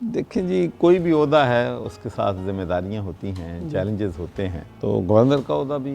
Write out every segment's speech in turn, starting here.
देखिए जी, कोई भी ओहदा है उसके साथ ज़िम्मेदारियाँ होती हैं, चैलेंजेस होते हैं। तो गवर्नर का ओहदा भी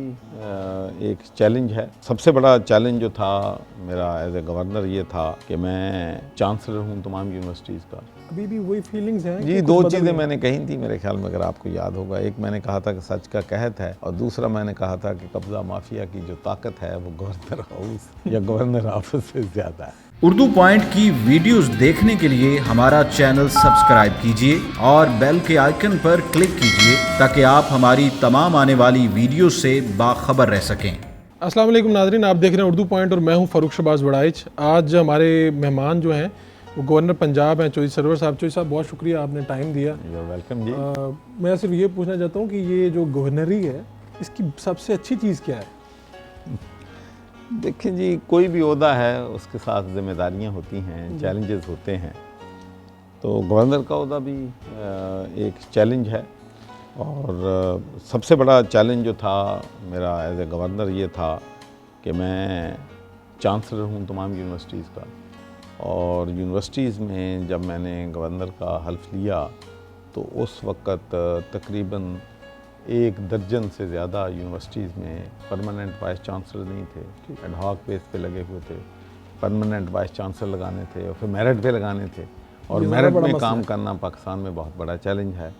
एक चैलेंज है। सबसे बड़ा चैलेंज जो था मेरा एज़ ए गवर्नर ये था कि मैं चांसलर हूँ तमाम यूनिवर्सिटीज़ का। अभी भी वही फीलिंग्स हैं जी, कि दो कुछ बदल चीज़ें गया? मैंने कही थी मेरे ख्याल में, अगर आपको याद होगा। एक मैंने कहा था कि सच का कहत है, और दूसरा मैंने कहा था कि कब्ज़ा माफिया की जो ताकत है वो गवर्नर हाउस या गवर्नर ऑफिस से ज़्यादा है। उर्दू पॉइंट की वीडियोस देखने के लिए हमारा चैनल सब्सक्राइब कीजिए और बेल के आइकन पर क्लिक कीजिए ताकि आप हमारी तमाम आने वाली वीडियो से बाखबर रह सकें। अस्सलाम वालेकुम नाज़रीन, आप देख रहे हैं उर्दू पॉइंट और मैं हूं फ़ारूक शहबाज बड़ाइच। आज हमारे मेहमान जो हैं वो गवर्नर पंजाब हैं चौधरी सरवर साहब। चौधरी साहब, बहुत शुक्रिया आपने टाइम दिया। यू आर वेलकम जी। मैं सिर्फ ये पूछना चाहता हूँ कि ये जो गवर्नरी है इसकी सबसे अच्छी चीज़ क्या है? देखिए जी, कोई भी ओहदा है उसके साथ ज़िम्मेदारियाँ होती हैं, चैलेंजेस होते हैं। तो गवर्नर का ओहदा भी एक चैलेंज है, और सबसे बड़ा चैलेंज जो था मेरा एज़ ए गवर्नर ये था कि मैं चांसलर हूँ तमाम यूनिवर्सिटीज़ का। और यूनिवर्सिटीज़ में जब मैंने गवर्नर का हल्फ लिया तो उस वक़्त तकरीबन 1 दर्जन से ज़्यादा यूनिवर्सिटीज़ में परमानेंट वाइस चांसलर नहीं थे, एड हॉक बेस पे लगे हुए थे। परमानेंट वाइस चांसलर लगाने थे और फिर मेरिट पे लगाने थे, और ये ज़्यादा मेरिट बड़ा में मसला काम है। करना पाकिस्तान में बहुत बड़ा चैलेंज है।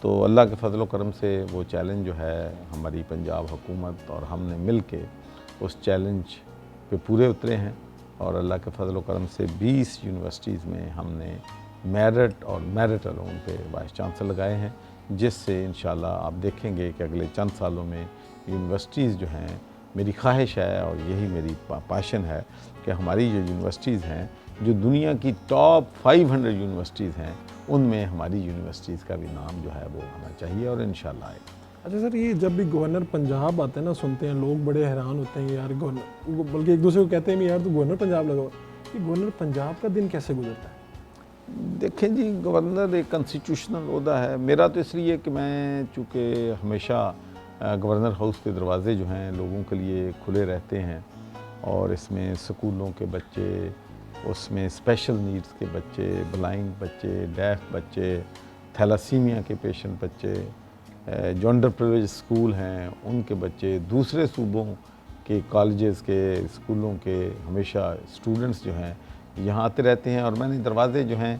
तो अल्लाह के फजल व करम से वो चैलेंज जो है हमारी पंजाब हुकूमत और हमने मिल के उस चैलेंज पे पूरे उतरे हैं, और अल्लाह के फजल व करम से 20 यूनिवर्सिटीज़ में हमने मेरिट और मेरिट अलोन पे वाइस चांसलर लगाए हैं, जिससे इंशाल्लाह आप देखेंगे कि अगले चंद सालों में यूनिवर्सिटीज़ जो हैं, मेरी ख्वाहिश है और यही मेरी पैशन है कि हमारी जो यूनिवर्सिटीज़ हैं, जो दुनिया की टॉप 500 यूनिवर्सिटीज़ हैं, उनमें हमारी यूनिवर्सिटीज़ का भी नाम जो है वो आना चाहिए, और इंशाल्लाह आएगा। अच्छा सर, ये जब भी गवर्नर पंजाब आते हैं ना, सुनते हैं लोग बड़े हैरान होते हैं यार गवर्नर, बल्कि एक दूसरे को कहते हैं यार तू गवर्नर पंजाब लगा हुआ है। ये गवर्नर पंजाब का दिन कैसे गुजरता है? देखें जी, गवर्नर एक कॉन्स्टिट्यूशनल ओहदा है। मेरा तो इसलिए कि मैं चूँकि हमेशा गवर्नर हाउस के दरवाज़े जो हैं लोगों के लिए खुले रहते हैं, और इसमें स्कूलों के बच्चे, उसमें स्पेशल नीड्स के बच्चे, ब्लाइंड बच्चे, डेफ बच्चे, थैलासीमिया के पेशेंट बच्चे, जो अंडर प्रिविलेज स्कूल हैं उनके बच्चे, दूसरे सूबों के कॉलेजेस के स्कूलों के हमेशा स्टूडेंट्स जो हैं यहाँ आते रहते हैं, और मैंने दरवाज़े जो हैं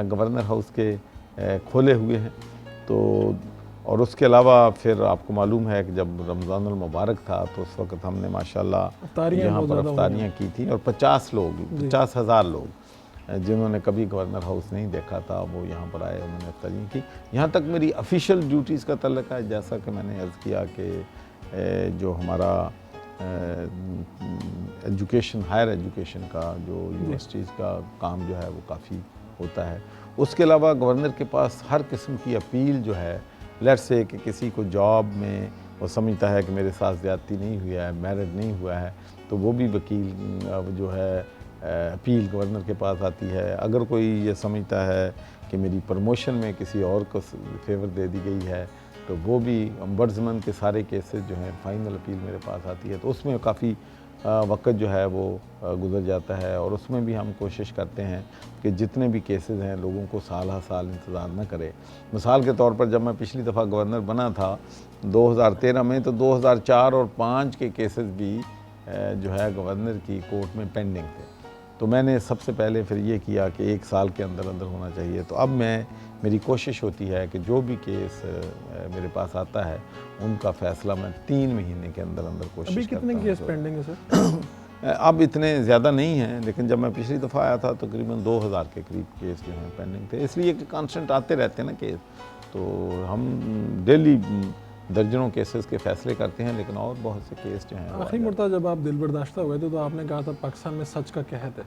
गवर्नर हाउस के खोले हुए हैं। तो और उसके अलावा फिर आपको मालूम है कि जब रमज़ानुल मुबारक था तो उस वक़्त हमने माशाल्लाह अफ्तारियाँ यहाँ बहुत पर ज़्यादा हुई अफ्तारियाँ हैं। की थी, और 50,000 लोग जिन्होंने कभी गवर्नर हाउस नहीं देखा था वो यहाँ पर आए, उन्होंने अफ्तारियाँ की। यहाँ तक मेरी ऑफिशियल ड्यूटीज़ का तल्लुक़ है, जैसा कि मैंने अर्ज़ किया कि जो हमारा एजुकेशन, हायर एजुकेशन का जो यूनिवर्सिटीज़ का काम जो है वो काफ़ी होता है। उसके अलावा गवर्नर के पास हर किस्म की अपील जो है, लेट्स से कि किसी को जॉब में वो समझता है कि मेरे साथ ज़्यादती नहीं हुआ है, मेरिट नहीं हुआ है, तो वो भी वकील जो है अपील गवर्नर के पास आती है। अगर कोई ये समझता है कि मेरी प्रमोशन में किसी और को फेवर दे दी गई है, तो वो भी ombudsman के सारे केसेस जो हैं फाइनल अपील मेरे पास आती है, तो उसमें काफ़ी वक़्त जो है वो गुज़र जाता है, और उसमें भी हम कोशिश करते हैं कि जितने भी केसेस हैं लोगों को साल हर साल इंतज़ार न करे। मिसाल के तौर पर जब मैं पिछली दफ़ा गवर्नर बना था 2013 में, तो 2004 और 5 के केसेस भी जो है गवर्नर की कोर्ट में पेंडिंग थे। तो मैंने सबसे पहले फिर ये किया कि 1 साल के अंदर अंदर होना चाहिए। तो अब मेरी कोशिश होती है कि जो भी केस मेरे पास आता है उनका फ़ैसला मैं 3 महीने के अंदर अंदर कोशिश अभी करता कितने हूँ। केस पेंडिंग है सर? अब इतने ज़्यादा नहीं हैं, लेकिन जब मैं पिछली दफ़ा आया था तकरीबन 2000 के करीब केस जो हैं पेंडिंग थे, इसलिए कि कांस्टेंट आते रहते हैं ना केस, तो हम डेली दर्जनों केसेस के फ़ैसले करते हैं, लेकिन और बहुत से केस जो हैं वो आ आखिरी जाते हैं। मरतबा जब आप दिल बर्दाश्ता हुए थे तो आपने कहा था पाकिस्तान में सच का कहत है।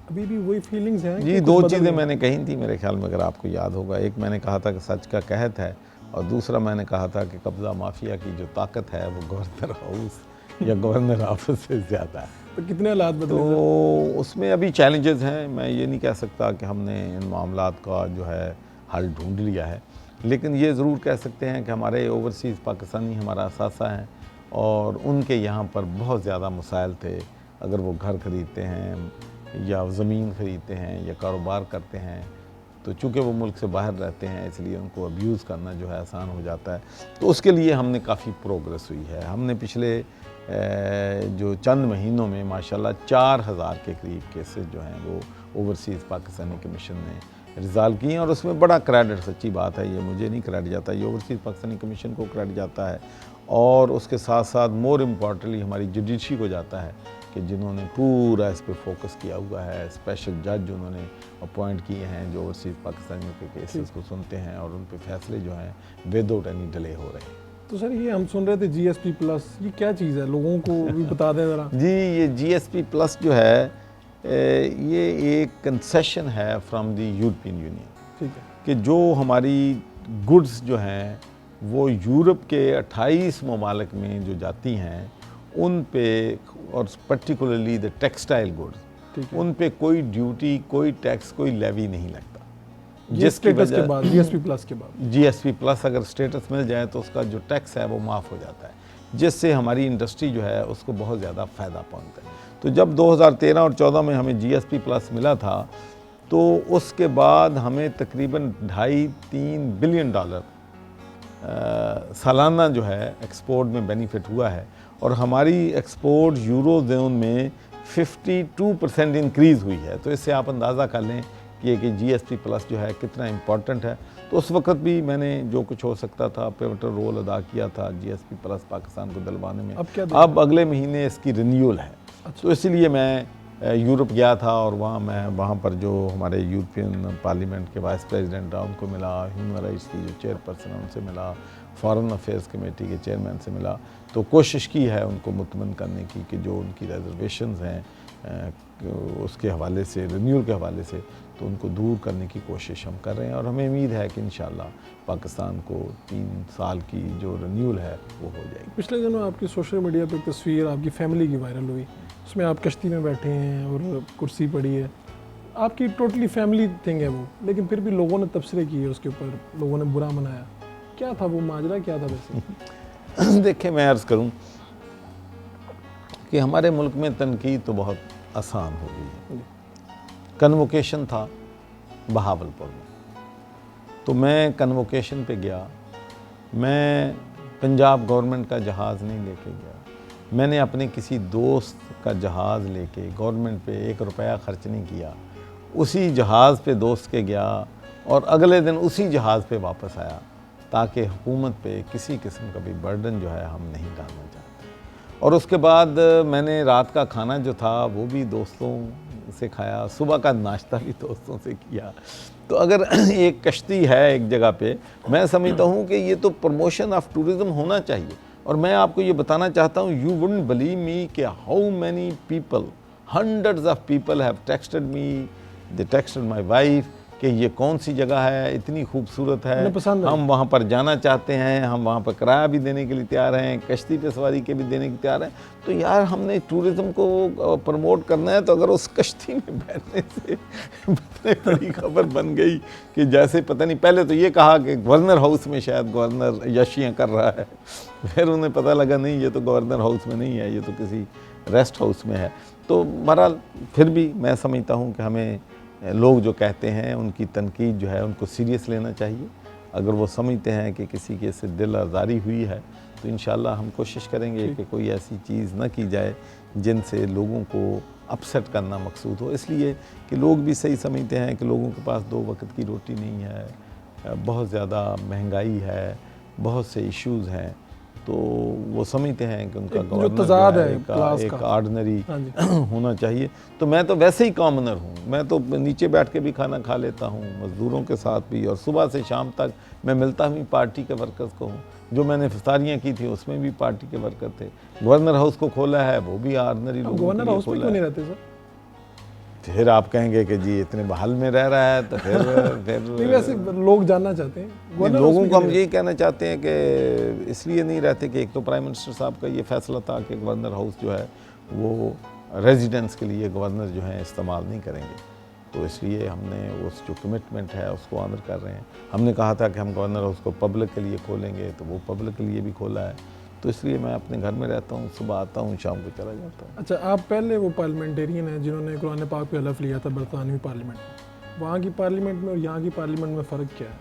अभी भी वही फीलिंग्स हैं जी, कि 2 कुछ बदल चीज़ें गया? मैंने कही थी मेरे ख़्याल में, अगर आपको याद होगा। एक मैंने कहा था कि सच का कहत है, और दूसरा मैंने कहा था कि कब्ज़ा माफिया की जो ताकत है वो गवर्नर हाउस या गवर्नर ऑफिस से ज़्यादा है। तो कितने हालात बदले तो सर? उसमें अभी चैलेंजेस हैं। मैं ये नहीं कह सकता कि हमने इन मामलात का जो है हल ढूंढ लिया है, लेकिन ये ज़रूर कह सकते हैं कि हमारे ओवरसीज़ पाकिस्तानी हमारा असासा हैं, और उनके यहाँ पर बहुत ज़्यादा मसाइल थे। अगर वो घर ख़रीदते हैं या ज़मीन ख़रीदते हैं या कारोबार करते हैं, तो चूँकि वो मुल्क से बाहर रहते हैं इसलिए उनको अब्यूज़ करना जो है आसान हो जाता है। तो उसके लिए हमने काफ़ी प्रोग्रेस हुई है। हमने पिछले जो चंद महीनों में माशाल्लाह 4000 के करीब केसेस जो हैं वो ओवरसीज़ पाकिस्तानी कमीशन ने रिज़ॉल्व किए हैं, और उसमें बड़ा क्रेडिट, सच्ची बात है, ये मुझे नहीं क्रेडिट जाता, ये ओवरसीज़ पाकिस्तानी कमीशन को क्रेडिट जाता है, और उसके साथ साथ मोर इम्पॉर्टेंटली हमारी जुडिशरी को जाता है कि जिन्होंने पूरा इस पर फोकस किया हुआ है। स्पेशल जज उन्होंने अपॉइंट किए हैं जो ओवरसीज़ पाकिस्तानियों के केसेस को सुनते हैं, और उन पे फैसले जो हैं विदाउट एनी डिले हो रहे हैं। तो सर ये हम सुन रहे थे GSP प्लस, ये क्या चीज़ है, लोगों को भी बता दें ज़रा। जी, ये GSP प्लस जो है ये एक कंसेशन है फ्रॉम द यूरोपियन यूनियन, ठीक है, कि जो हमारी गुड्स जो हैं वो यूरोप के 28 ममालिक में जो जाती हैं उन पे, और पर्टिकुलरली द टेक्सटाइल गुड्स, ठीक है, उन पे कोई ड्यूटी, कोई टैक्स, कोई लेवी नहीं लगता। ये स्टेटस के बाद, GSP प्लस के बाद, GSP प्लस अगर स्टेटस मिल जाए तो उसका जो टैक्स है वो माफ़ हो जाता है, जिससे हमारी इंडस्ट्री जो है उसको बहुत ज़्यादा फ़ायदा पहुंचता है। तो जब 2013 और 14 में हमें GSP प्लस मिला था तो उसके बाद हमें तकरीबन 2.5-3 बिलियन डॉलर सालाना जो है एक्सपोर्ट में बेनिफिट हुआ है, और हमारी एक्सपोर्ट यूरो जोन में 52% इंक्रीज़ हुई है। तो इससे आप अंदाज़ा कर लें कि GSP प्लस जो है कितना इम्पॉर्टेंट है। तो उस वक्त भी मैंने जो कुछ हो सकता था पिवटल रोल अदा किया था GSP प्लस पाकिस्तान को दिलवाने में। अब अगले महीने इसकी रिन्यूअल है। अच्छा। तो इसीलिए मैं यूरोप गया था, और वहाँ पर जो हमारे यूरोपियन पार्लियामेंट के वाइस प्रेसिडेंट रहा उनको मिला, ह्यूमन राइट्स की जो चेयरपर्सन है उनसे मिला, फॉरेन अफेयर्स कमेटी के चेयरमैन से मिला। तो कोशिश की है उनको मुतमईन करने की कि जो उनकी रिजर्वेशंस हैं उसके हवाले से, रिन्यूअल के हवाले से, तो उनको दूर करने की कोशिश हम कर रहे हैं, और हमें उम्मीद है कि इंशाल्लाह पाकिस्तान को 3 साल की जो रिन्यूअल है वो हो जाएगी। पिछले दिनों आपकी सोशल मीडिया पर एक तस्वीर आपकी फैमिली की वायरल हुई, उसमें आप कश्ती में बैठे हैं और कुर्सी पड़ी है, आपकी टोटली फैमिली थिंग है वो, लेकिन फिर भी लोगों ने तबसरे किए उसके ऊपर, लोगों ने बुरा मनाया। क्या था वो माजरा, क्या था वैसे? देखिए, मैं अर्ज़ करूँ कि हमारे मुल्क में तनकीद तो बहुत आसान हो गई है। कन्वोकेशन था बहावलपुर में, तो मैं कन्वोकेशन पे गया। मैं पंजाब गवर्नमेंट का जहाज़ नहीं लेके गया, मैंने अपने किसी दोस्त का जहाज़ लेके, गवर्नमेंट पे 1 रुपया ख़र्च नहीं किया, उसी जहाज़ पे दोस्त के गया और अगले दिन उसी जहाज़ पे वापस आया, ताकि हुकूमत पे किसी किस्म का भी बर्डन जो है हम नहीं डालना चाहते। और उसके बाद मैंने रात का खाना जो था वो भी दोस्तों से खाया, सुबह का नाश्ता भी दोस्तों से किया। तो अगर एक कश्ती है एक जगह पे, मैं समझता हूँ कि ये तो प्रमोशन ऑफ टूरिज़्म होना चाहिए। और मैं आपको ये बताना चाहता हूँ, यू वुडंट बिलीव मी कि how many people, hundreds of people have texted me, they texted my wife कि ये कौन सी जगह है, इतनी खूबसूरत है, हम वहाँ पर जाना चाहते हैं, हम वहाँ पर किराया भी देने के लिए तैयार हैं, कश्ती पे सवारी के भी देने के तैयार हैं। तो यार हमने टूरिज़्म को प्रमोट करना है, तो अगर उस कश्ती में बैठने से इतनी बड़ी खबर बन गई कि जैसे पता नहीं, पहले तो ये कहा कि गवर्नर हाउस में शायद गवर्नर यशियाँ कर रहा है, फिर उन्हें पता लगा नहीं ये तो गवर्नर हाउस में नहीं है, ये तो किसी रेस्ट हाउस में है। तो बहरहाल फिर भी मैं समझता हूँ कि हमें लोग जो कहते हैं उनकी तनकीद जो है उनको सीरियस लेना चाहिए। अगर वो समझते हैं कि किसी के से दिल आज़ारी हुई है तो इंशाल्लाह हम कोशिश करेंगे कि कोई ऐसी चीज़ ना की जाए जिनसे लोगों को अपसेट करना मकसूद हो, इसलिए कि लोग भी सही समझते हैं कि लोगों के पास 2 वक्त की रोटी नहीं है, बहुत ज़्यादा महंगाई है, बहुत से इश्यूज़ हैं, तो वो समझते हैं कि उनका गवर्नर एक ऑर्डिनरी होना चाहिए। तो मैं तो वैसे ही कॉमनर हूँ, मैं तो नीचे बैठ के भी खाना खा लेता हूँ, मज़दूरों के साथ भी, और सुबह से शाम तक मैं मिलता भी पार्टी के वर्कर्स को हूँ। जो मैंने इफ्तारियाँ की थी उसमें भी पार्टी के वर्कर थे। गवर्नर हाउस को खोला है वो भी ऑर्डिनरी लोगों गवर्नर हाउस में क्यों नहीं रहते सर? फिर आप कहेंगे कि जी इतने बहाल में रह रहा है, तो फिर वैसे लोग जानना चाहते हैं, लोगों को हम यही कहना चाहते हैं कि इसलिए नहीं रहते कि एक तो प्राइम मिनिस्टर साहब का ये फैसला था कि गवर्नर हाउस जो है वो रेजिडेंस के लिए गवर्नर जो है इस्तेमाल नहीं करेंगे, तो इसलिए हमने उस जो कमिटमेंट है उसको ऑनर कर रहे हैं। हमने कहा था कि हम गवर्नर हाउस को पब्लिक के लिए खोलेंगे, तो वो पब्लिक के लिए भी खोला है। तो इसलिए मैं अपने घर में रहता हूँ, सुबह आता हूँ, शाम को चला जाता हूँ। अच्छा, आप पहले वो पार्लियामेंटेरियन हैं जिन्होंने कुरान पाक पे हलफ लिया था बरतानवी पार्लियामेंट में, वहाँ की पार्लियामेंट में और यहाँ की पार्लियामेंट में फ़र्क क्या है?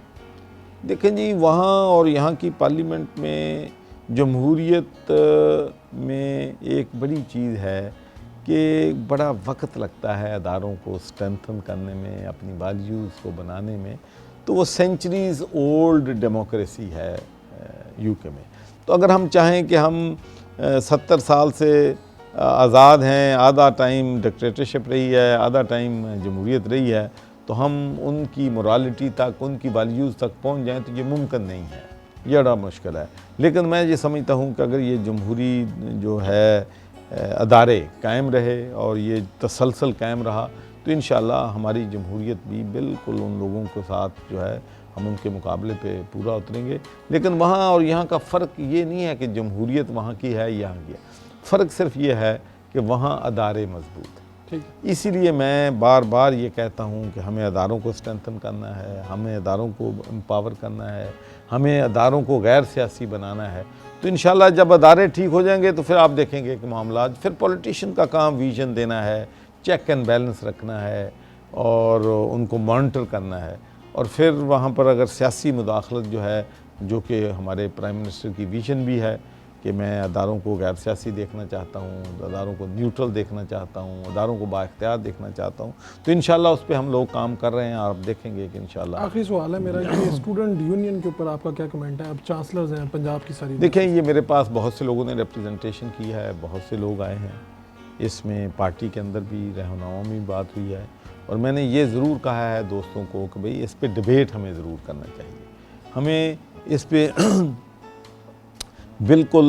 देखें जी, वहाँ और यहाँ की पार्लियामेंट में जमहूरियत में एक बड़ी चीज़ है कि बड़ा वक्त लगता है अदारों को स्ट्रेंथन करने में, अपनी वैल्यूज़ को बनाने में। तो वो सेंचुरीज़ ओल्ड डेमोक्रेसी है यूके में। तो अगर हम चाहें कि हम 70 साल से आज़ाद हैं, आधा टाइम डिक्टेटरशिप रही है, आधा टाइम जमहूरियत रही है, तो हम उनकी मोरालिटी तक, उनकी वैल्यूज़ तक पहुंच जाएं तो ये मुमकिन नहीं है, ये बड़ा मुश्किल है। लेकिन मैं ये समझता हूँ कि अगर ये जमहूरी जो है अदारे कायम रहे और ये तसलसल कायम रहा तो इंशाअल्लाह हमारी जमहूरियत भी बिल्कुल उन लोगों के साथ जो है हम उनके मुकाबले पे पूरा उतरेंगे। लेकिन वहाँ और यहाँ का फ़र्क ये नहीं है कि जमहूरियत वहाँ की है यहाँ की है, फ़र्क सिर्फ ये है कि वहाँ अदारे मजबूत हैं। ठीक है। इसीलिए मैं बार बार ये कहता हूँ कि हमें अदारों को स्ट्रेंथन करना है, हमें अदारों को एम्पावर करना है, हमें अदारों को गैर सियासी बनाना है। तो इंशाल्लाह जब अदारे ठीक हो जाएंगे तो फिर आप देखेंगे कि मामलात, फिर पॉलिटिशियन का काम विजन देना है, चेक एंड बैलेंस रखना है और उनको मॉनिटर करना है। और फिर वहाँ पर अगर सियासी मुदाखलत जो है, जो कि हमारे प्राइम मिनिस्टर की विजन भी है कि मैं अदारों को गैर सियासी देखना चाहता हूँ, अदारों को न्यूट्रल देखना चाहता हूँ, अदारों को बाइख्तियार देखना चाहता हूँ, तो इंशाल्लाह उस पर हम लोग काम कर रहे हैं। आप देखेंगे कि इंशाल्लाह। आखिरी सवाल है मेरा कि स्टूडेंट यूनियन के ऊपर आपका क्या कमेंट है? आप चांसलर्स हैं पंजाब की सारी। देखें, ये मेरे पास बहुत से लोगों ने रिप्रेजेंटेशन की है, बहुत से लोग आए हैं, इसमें पार्टी के अंदर भी रहनुमाओं में बात हुई है और मैंने ये ज़रूर कहा है दोस्तों को कि भाई इस पर डिबेट हमें ज़रूर करना चाहिए, हमें इस पर बिल्कुल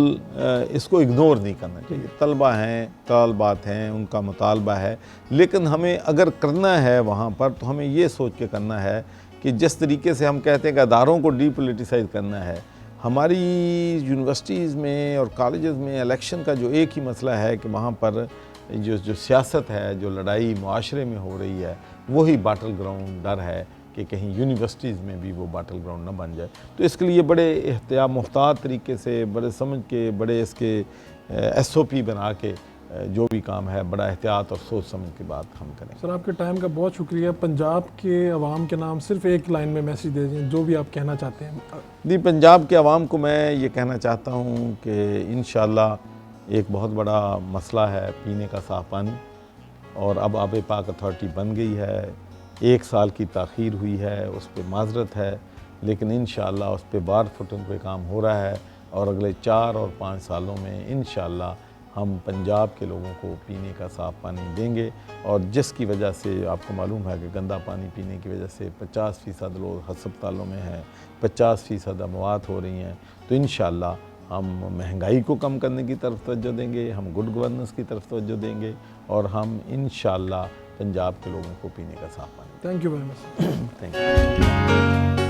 इसको इग्नोर नहीं करना चाहिए। तलबा हैं, तलबात हैं, उनका मुतालबा है, लेकिन हमें अगर करना है वहाँ पर तो हमें ये सोच के करना है कि जिस तरीके से हम कहते हैं कि अदारों को डीपोलिटिसाइज करना है, हमारी यूनिवर्सिटीज़ में और कॉलेजेस में इलेक्शन का जो एक ही मसला है कि वहाँ पर जो सियासत है, जो लड़ाई मुआशरे में हो रही है, वही बैटल ग्राउंड डर है कि कहीं यूनिवर्सिटीज़ में भी वो बैटल ग्राउंड ना बन जाए। तो इसके लिए बड़े एहतियात मुख्तार तरीके से, बड़े समझ के, बड़े इसके SOP बना के जो भी काम है बड़ा एहतियात और सोच समझ के बाद हम करें। सर आपके टाइम का बहुत शुक्रिया। पंजाब के अवाम के नाम सिर्फ एक लाइन में मैसेज दे दें, जो भी आप कहना चाहते हैं। जी, पंजाब के अवाम को मैं ये कहना चाहता हूँ कि इंशाअल्लाह एक बहुत बड़ा मसला है पीने का साफ़ पानी, और अब आब पाक अथॉरिटी बन गई है, 1 साल की ताख़ीर हुई है, उस पर माज़रत है, लेकिन इंशाअल्लाह उस पर बार फुटन पे काम हो रहा है और अगले 4 और 5 सालों में इंशाअल्लाह हम पंजाब के लोगों को पीने का साफ़ पानी देंगे। और जिसकी वजह से आपको मालूम है कि गंदा पानी पीने की वजह से 50% लोग अस्पतालों में हैं, 50% अमवात हो रही हैं। तो इंशाअल्लाह हम महंगाई को कम करने की तरफ तवज्जो देंगे, हम गुड गवर्नेंस की तरफ तवज्जो देंगे और हम इंशाअल्लाह पंजाब के लोगों को पीने का साफ़ पानी। Thank you very much. Thank you.